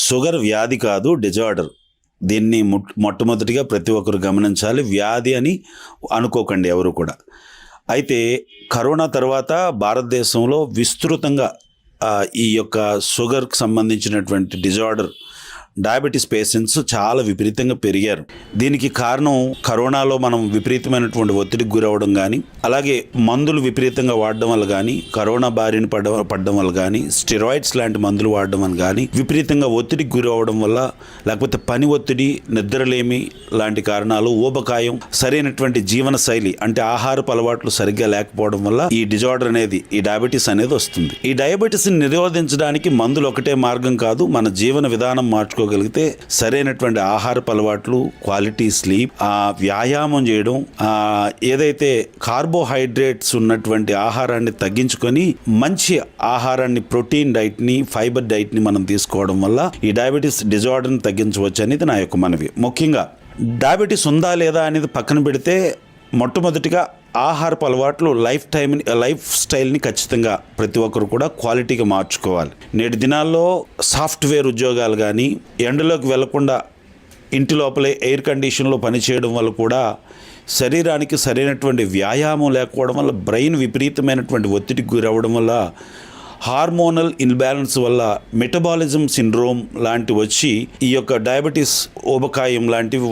Sugar వ్యాధి కాదు, disorder. దీన్ని మొట్టమొదటిగా ప్రతి ఒక్కరు గమనించాలి. వ్యాధి అని అనుకోకండి ఎవరు కూడా. అయితే కరోనా తర్వాత భారతదేశంలో విస్తృతంగా ఈ యొక్క షుగర్కి సంబంధించినటువంటి డిజార్డర్, డయాబెటీస్ పేషెంట్స్ చాలా విపరీతంగా పెరిగారు. దీనికి కారణం కరోనాలో మనం విపరీతమైనటువంటి ఒత్తిడికి గురవడం కానీ, అలాగే మందులు విపరీతంగా వాడడం వల్ల కానీ, కరోనా బారిన పడడం వల్ల కానీ, స్టెరాయిడ్స్ లాంటి మందులు వాడడం వల్ల కానీ, విపరీతంగా ఒత్తిడికి గురవడం వల్ల, లేకపోతే పని ఒత్తిడి, నిద్రలేమి లాంటి కారణాలు, ఊబకాయం, సరైనటువంటి జీవన శైలి అంటే ఆహారపు అలవాట్లు సరిగ్గా లేకపోవడం వల్ల ఈ డిజార్డర్ అనేది, ఈ డయాబెటీస్ అనేది వస్తుంది. ఈ డయాబెటీస్ని నిరోధించడానికి మందులు ఒకటే మార్గం కాదు. మన జీవన విధానం మార్చుకోగలిగితే, సరైనటువంటి ఆహారపు అలవాట్లు, క్వాలిటీ స్లీప్, వ్యాయామం చేయడం, ఏదైతే కార్బోహైడ్రేట్స్ ఉన్నటువంటి ఆహారాన్ని తగ్గించుకొని మంచి ఆహారాన్ని, ప్రోటీన్ డైట్ని, ఫైబర్ డైట్ని మనం తీసుకోవడం వల్ల ఈ డయాబెటీస్ డిజార్డర్ని తగ్గించవచ్చు అనేది నా యొక్క మనవి. ముఖ్యంగా డయాబెటీస్ ఉందా లేదా అనేది పక్కన పెడితే, మొట్టమొదటిగా ఆహారపు అలవాట్లు, లైఫ్ స్టైల్ని ఖచ్చితంగా ప్రతి ఒక్కరు కూడా క్వాలిటీగా మార్చుకోవాలి. నేటి దినాల్లో సాఫ్ట్వేర్ ఉద్యోగాలు కానీ, ఎండలోకి వెళ్లకుండా ఇంటి లోపలే ఎయిర్ కండిషన్లో పనిచేయడం వల్ల కూడా శరీరానికి సరైనటువంటి వ్యాయామం లేకపోవడం వల్ల, బ్రెయిన్ విపరీతమైనటువంటి ఒత్తిడికి గురవడం వల్ల, హార్మోనల్ ఇన్బ్యాలెన్స్ వల్ల మెటబాలిజం సిండ్రోమ్ లాంటి వచ్చి ఈ యొక్క డయాబెటీస్, ఊబకాయం లాంటివి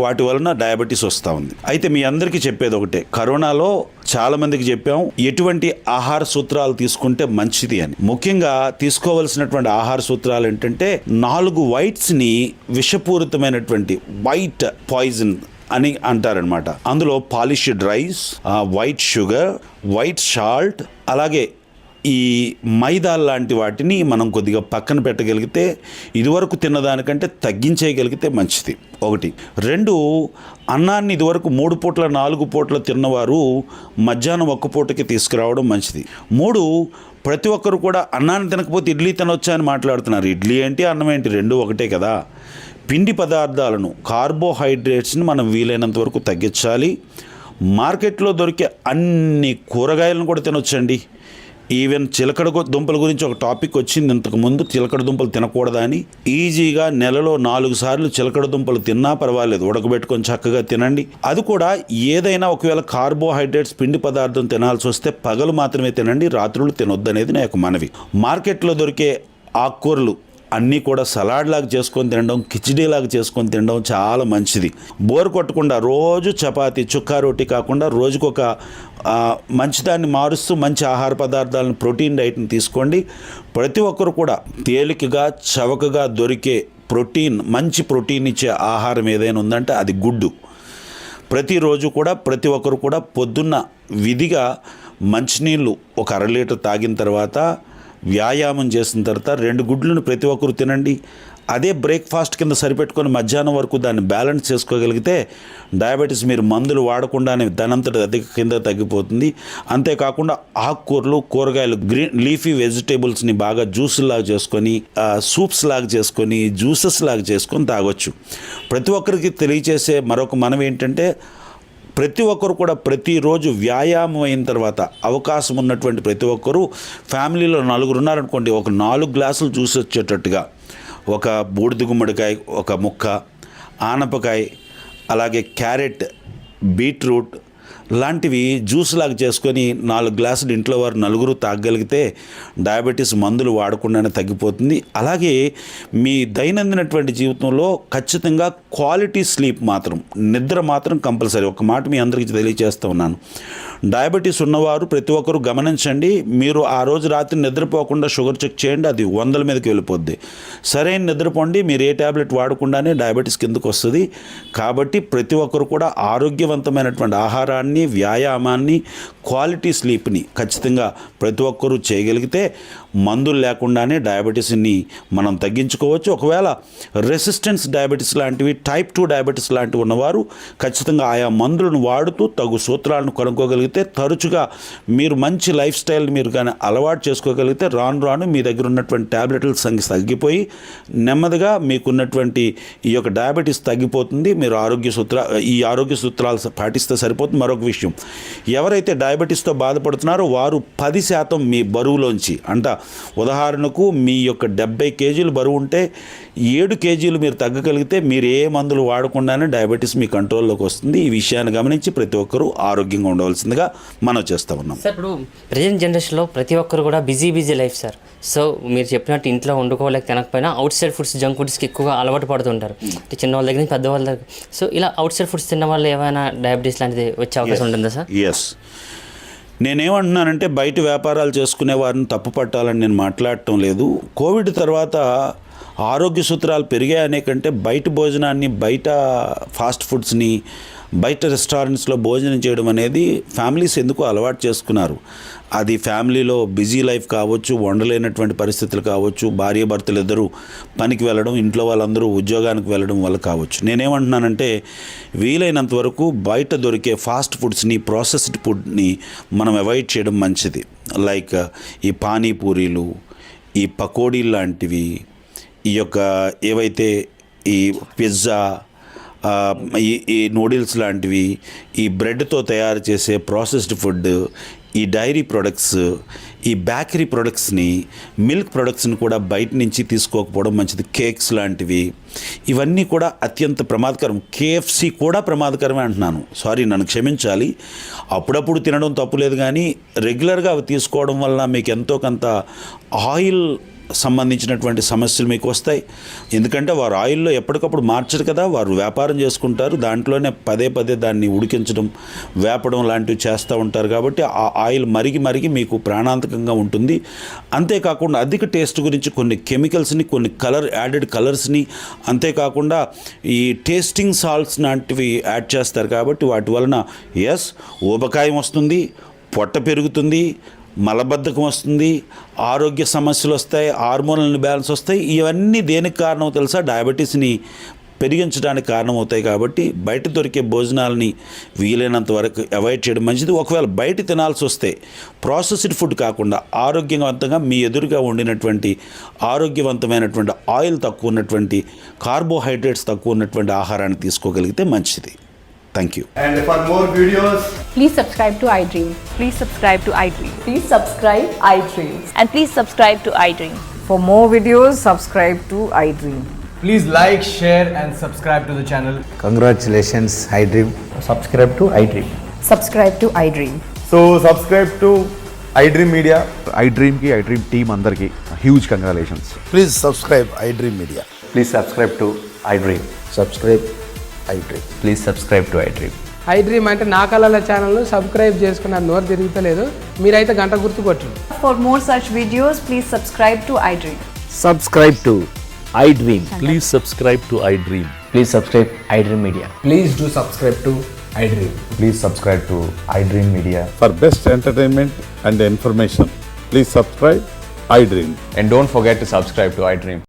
వాటి వలన డయాబెటీస్ వస్తూ ఉంది. అయితే మీ అందరికీ చెప్పేది ఒకటే, కరోనాలో చాలా మందికి చెప్పాం ఎటువంటి ఆహార సూత్రాలు తీసుకుంటే మంచిది అని. ముఖ్యంగా తీసుకోవాల్సినటువంటి ఆహార సూత్రాలు ఏంటంటే, 4 వైట్స్ని విషపూరితమైనటువంటి వైట్ పాయిజన్ అని అంటారనమాట. అందులో polished rice, white sugar, white salt, అలాగే ఈ మైదా లాంటి వాటిని మనం కొద్దిగా పక్కన పెట్టగలిగితే, ఇదివరకు తిన్నదానికంటే తగ్గించేయగలిగితే మంచిది. 1. 2, అన్నాన్ని ఇదివరకు 3 పూట్ల 4 పూట్ల తిన్నవారు మధ్యాహ్నం 1 పూటకి తీసుకురావడం మంచిది. 3, ప్రతి ఒక్కరు కూడా అన్నాన్ని తినకపోతే ఇడ్లీ తినొచ్చా అని మాట్లాడుతున్నారు. ఇడ్లీ ఏంటి, అన్నం ఏంటి, 2 ఒకటే కదా. పిండి పదార్థాలను, కార్బోహైడ్రేట్స్ని మనం వీలైనంత వరకు తగ్గించాలి. మార్కెట్లో దొరికే అన్ని కూరగాయలను కూడా తినొచ్చండి. ఈవెన్ చిలకడ దుంపల గురించి ఒక టాపిక్ వచ్చింది ఇంతకుముందు, చిలకడ దుంపలు తినకూడదా అని. ఈజీగా నెలలో 4 సార్లు చిలకడ దుంపలు తిన్నా పర్వాలేదు, ఉడకబెట్టుకొని చక్కగా తినండి. అది కూడా ఏదైనా ఒకవేళ కార్బోహైడ్రేట్స్, పిండి పదార్థం తినాల్సి వస్తే పగలు మాత్రమే తినండి, రాత్రులు తినొద్దనేది నా యొక్క మనవి. మార్కెట్లో దొరికే ఆకుకూరలు అన్నీ కూడా సలాడ్ లాగా చేసుకొని తినడం, కిచిడీ లాగా చేసుకొని తినడం చాలా మంచిది. బోర్ కొట్టకుండా రోజు చపాతీ, చుక్కా రోటీ కాకుండా రోజుకొక మంచిదాన్ని మారుస్తూ మంచి ఆహార పదార్థాలను, ప్రోటీన్ డైట్ని తీసుకోండి. ప్రతి ఒక్కరు కూడా తేలికగా, చవకగా దొరికే ప్రోటీన్, మంచి ప్రోటీన్ ఇచ్చే ఆహారం ఏదైనా ఉందంటే అది గుడ్డు. ప్రతిరోజు కూడా ప్రతి ఒక్కరు కూడా పొద్దున్న విధిగా మంచినీళ్ళు 1 అర లీటర్ తాగిన తర్వాత, వ్యాయామం చేసిన తర్వాత 2 గుడ్లను ప్రతి ఒక్కరు తినండి. అదే బ్రేక్ఫాస్ట్ కింద సరిపెట్టుకొని మధ్యాహ్నం వరకు దాన్ని బ్యాలెన్స్ చేసుకోగలిగితే డయాబెటీస్ మీరు మందులు వాడకుండానే దానంతట అధిక కింద తగ్గిపోతుంది. అంతేకాకుండా ఆకుకూరలు, కూరగాయలు, గ్రీన్ లీఫీ వెజిటేబుల్స్ని బాగా జ్యూస్ లాగా చేసుకొని, సూప్స్ లాగా చేసుకొని, జ్యూసెస్ లాగా చేసుకొని తాగొచ్చు. ప్రతి ఒక్కరికి తెలియచేసే మరొక మనవి ఏంటంటే, ప్రతి ఒక్కరు కూడా ప్రతిరోజు వ్యాయామం అయిన తర్వాత అవకాశం ఉన్నటువంటి ప్రతి ఒక్కరూ, ఫ్యామిలీలో 4 ఉన్నారనుకోండి, ఒక 4 గ్లాసులు జ్యూస్ వచ్చేటట్టుగా, ఒక బూడిద గుమ్మడికాయ, ఒక ముక్క ఆనపకాయ, అలాగే క్యారెట్, బీట్రూట్ లాంటివి జ్యూస్ లాగా చేసుకొని 4 గ్లాసులు ఇంట్లో వారు 4 తాగగలిగితే డయాబెటీస్ మందులు వాడకుండానే తగ్గిపోతుంది. అలాగే మీ దైనందినటువంటి జీవితంలో ఖచ్చితంగా క్వాలిటీ స్లీప్ మాత్రం, నిద్ర మాత్రం కంపల్సరీ. ఒక మాట మీ అందరికీ తెలియజేస్తూ ఉన్నాను, డయాబెటీస్ ఉన్నవారు ప్రతి ఒక్కరు గమనించండి. మీరు ఆ రోజు రాత్రి నిద్రపోకుండా షుగర్ చెక్ చేయండి, అది 100ల మీదకి వెళ్ళిపోద్ది. సరైన నిద్రపోండి, మీరు ఏ ట్యాబ్లెట్ వాడకుండానే డయాబెటీస్ కిందకు వస్తుంది. కాబట్టి ప్రతి ఒక్కరు కూడా ఆరోగ్యవంతమైనటువంటి ఆహారాన్ని, వ్యాయామాన్ని, క్వాలిటీ స్లీప్ని ఖచ్చితంగా ప్రతి ఒక్కరూ చేయగలిగితే మందులు లేకుండానే డయాబెటీస్ని మనం తగ్గించుకోవచ్చు. ఒకవేళ రెసిస్టెన్స్ డయాబెటీస్ లాంటివి, టైప్ 2 డయాబెటీస్ లాంటివి ఉన్నవారు ఖచ్చితంగా ఆయా మందులను వాడుతూ తగు సూత్రాలను కనుక్కోగలిగితే, తరచుగా మీరు మంచి లైఫ్ స్టైల్ మీరు కానీ అలవాటు చేసుకోగలిగితే, రాను రాను మీ దగ్గర ఉన్నటువంటి ట్యాబ్లెట్ల సంఖ్య తగ్గిపోయి నెమ్మదిగా మీకున్నటువంటి ఈ యొక్క డయాబెటీస్ తగ్గిపోతుంది. మీరు ఈ ఆరోగ్య సూత్రాలు పాటిస్తే సరిపోతుంది. మరొక మరొక విషయం, ఎవరైతే డయాబెటీస్తో బాధపడుతున్నారో వారు 10% మీ బరువులోంచి, ఉదాహరణకు మీ యొక్క 70 కేజీలు బరువు ఉంటే 7 కేజీలు మీరు తగ్గగలిగితే మీరు ఏ మందులు వాడకుండానే డయాబెటీస్ మీ కంట్రోల్లోకి వస్తుంది. ఈ విషయాన్ని గమనించి ప్రతి ఒక్కరూ ఆరోగ్యంగా ఉండవలసిందిగా మనం చేస్తూ ఉన్నాం. సార్, ఇప్పుడు ప్రజెంట్ జనరేషన్లో ప్రతి ఒక్కరు కూడా బిజీ లైఫ్ సార్. సో మీరు చెప్పినట్టు ఇంట్లో వండుకోలేక తినకపోయినా అవుట్ సైడ్ ఫుడ్స్, జంక్ ఫుడ్స్కి ఎక్కువగా అలవాటు పడుతుంటారు. అంటే చిన్నవాళ్ళ దగ్గర నుంచి పెద్దవాళ్ళ దగ్గర. సో ఇలా అవుట్ సైడ్ ఫుడ్స్ తిన్న వాళ్ళు ఏమైనా డయాబెటీస్ లాంటిది వచ్చే అవకాశం ఉంటుందా సార్? ఎస్, నేనేమంటున్నానంటే బయట వ్యాపారాలు చేసుకునే వారిని తప్పు పట్టాలని నేను మాట్లాడటం లేదు. కోవిడ్ తర్వాత ఆరోగ్య సూత్రాలు పెరిగాయనే కంటే బయట భోజనాన్ని, బయట ఫాస్ట్ ఫుడ్స్ని, బయట రెస్టారెంట్స్లో భోజనం చేయడం అనేది ఫ్యామిలీస్ ఎందుకు అలవాటు చేసుకున్నారు. అది ఫ్యామిలీలో బిజీ లైఫ్ కావచ్చు, వండలేనటువంటి పరిస్థితులు కావచ్చు, భార్య భర్తలు ఇద్దరు పనికి వెళ్ళడం, ఇంట్లో వాళ్ళందరూ ఉద్యోగానికి వెళ్ళడం వల్ల కావచ్చు. నేనేమంటున్నానంటే వీలైనంత వరకు బయట దొరికే ఫాస్ట్ ఫుడ్స్ని, ప్రాసెస్డ్ ఫుడ్ని మనం అవాయిడ్ చేయడం మంచిది. లైక్ ఈ పానీపూరీలు, ఈ పకోడీలు లాంటివి, ఈ యొక్క ఏవైతే ఈ పిజ్జా, ఈ నూడిల్స్ లాంటివి, ఈ బ్రెడ్తో తయారు చేసే ప్రాసెస్డ్ ఫుడ్, ఈ డైరీ ప్రొడక్ట్స్, ఈ బేకరీ ప్రొడక్ట్స్ని, మిల్క్ ప్రొడక్ట్స్ని కూడా బయట నుంచి తీసుకోకపోవడం మంచిది. కేక్స్ లాంటివి ఇవన్నీ కూడా అత్యంత ప్రమాదకరం. KFC కూడా ప్రమాదకరమే అంటున్నాను, సారీ నన్ను క్షమించాలి. అప్పుడప్పుడు తినడం తప్పులేదు, కానీ రెగ్యులర్గా అవి తీసుకోవడం వల్ల మీకు ఎంతో కొంత ఆయిల్ సంబంధించినటువంటి సమస్యలు మీకు వస్తాయి. ఎందుకంటే వారు ఆయిల్లో ఎప్పటికప్పుడు మార్చరు కదా, వారు వ్యాపారం చేసుకుంటారు, దాంట్లోనే పదే దాన్ని ఉడికించడం, వేపడం లాంటివి చేస్తూ ఉంటారు. కాబట్టి ఆ ఆయిల్ మరిగి మీకు ప్రాణాంతకంగా ఉంటుంది. అంతేకాకుండా అధిక టేస్ట్ గురించి కొన్ని కెమికల్స్ని, కొన్ని యాడెడ్ కలర్స్ని, అంతేకాకుండా ఈ టేస్టింగ్ సాల్ట్స్ లాంటివి యాడ్ చేస్తారు. కాబట్టి వాటి వలన ఊబకాయం వస్తుంది, పొట్ట పెరుగుతుంది, మలబద్ధకం వస్తుంది, ఆరోగ్య సమస్యలు వస్తాయి, హార్మోనల్ బ్యాలెన్స్ వస్తాయి. ఇవన్నీ దేనికి కారణం తెలుసా? డయాబెటీస్ని పెరిగించడానికి కారణమవుతాయి. కాబట్టి బయట దొరికే భోజనాలని వీలైనంత వరకు అవాయిడ్ చేయడం మంచిది. ఒకవేళ బయట తినాల్సి వస్తే ప్రాసెస్డ్ ఫుడ్ కాకుండా ఆరోగ్యవంతంగా మీ ఎదురుగా వండినటువంటి ఆరోగ్యవంతమైనటువంటి ఆయిల్ తక్కువ ఉన్నటువంటి, కార్బోహైడ్రేట్స్ తక్కువ ఉన్నటువంటి ఆహారాన్ని తీసుకోగలిగితే మంచిది. Thank you. And for more videos, please subscribe to iDream. Please subscribe to iDream. Please subscribe iDream. And please subscribe to iDream. For more videos, subscribe to iDream. please like, share and subscribe to the channel. Congratulations, iDream. Subscribe to iDream. Subscribe to iDream. So subscribe to iDream Media. iDream ki iDream team andarki huge congratulations. Please subscribe iDream Media. Please subscribe to iDream. Subscribe iDream. Please subscribe to iDream. iDream అంటే నా కళల ఛానల్ను subscribe చేసుకున్న నోరు తిరుగుతలేదు, మీరైతే గంట గుర్తు కొట్టండి. For more such videos, please subscribe to iDream. Subscribe to iDream. Please subscribe to iDream. Please subscribe iDream Media. Please do subscribe to iDream. Please subscribe to iDream Media. For best entertainment and information, please subscribe iDream. And don't forget to subscribe to iDream.